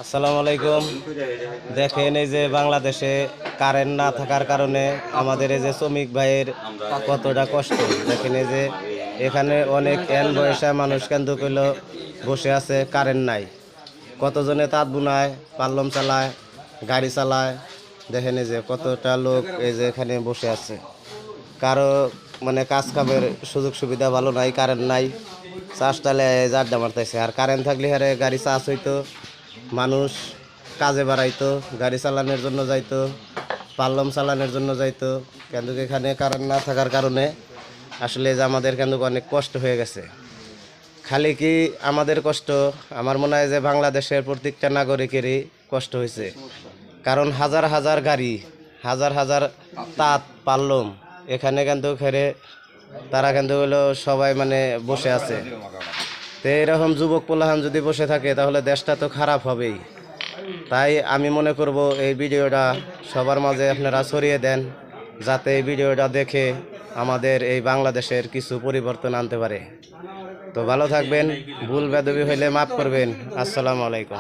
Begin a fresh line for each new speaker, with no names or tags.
আসসালামু আলাইকুম। দেখেন এই যে বাংলাদেশে কারেন্ট না থাকার কারণে আমাদের এই যে শ্রমিক ভাইয়ের কতটা কষ্ট। দেখেন এই যে এখানে অনেক এন বয়সা মানুষ কিন্তু কইলো বসে আছে, কারেন্ট নাই। কতজনে তাঁত বুনায়, পাল্লম চালায়, গাড়ি চালায়। দেখেন এই যে কতটা লোক এই যে এখানে বসে আছে। কারো মানে কাজ কামের সুযোগ সুবিধা ভালো নাই, কারেন্ট নাই। চাষ টালে আড্ডা মারতেছে। আর কারেন্ট থাকলে হারে গাড়ি চাষ হইতো, মানুষ কাজে বাড়াইতো, গাড়ি চালানোর জন্য যাইতো, পাল্লম চালানোর জন্য যাইতো। কিন্তু এখানে কারেন্ট না থাকার কারণে আসলে যে আমাদের কিন্তু অনেক কষ্ট হয়ে গেছে। খালি কি আমাদের কষ্ট, আমার মনে হয় যে বাংলাদেশের প্রত্যেকটা নাগরিকেরই কষ্ট হয়েছে। কারণ হাজার হাজার গাড়ি, হাজার হাজার তাঁত পাল্লম এখানে কিন্তু ফেরে তারা কিন্তু হলো সবাই মানে বসে আছে। তো এরকম যুবক পোলাহান যদি বসে থাকে তাহলে দেশটা তো খারাপ হবেই। তাই আমি মনে করব এই ভিডিওটা সবার মাঝে আপনারা ছড়িয়ে দেন, যাতে এই ভিডিওটা দেখে আমাদের এই বাংলাদেশের কিছু পরিবর্তন আনতে পারে। তো ভালো থাকবেন, ভুল বেদবি হইলে মাফ করবেন। আসসালামু আলাইকুম।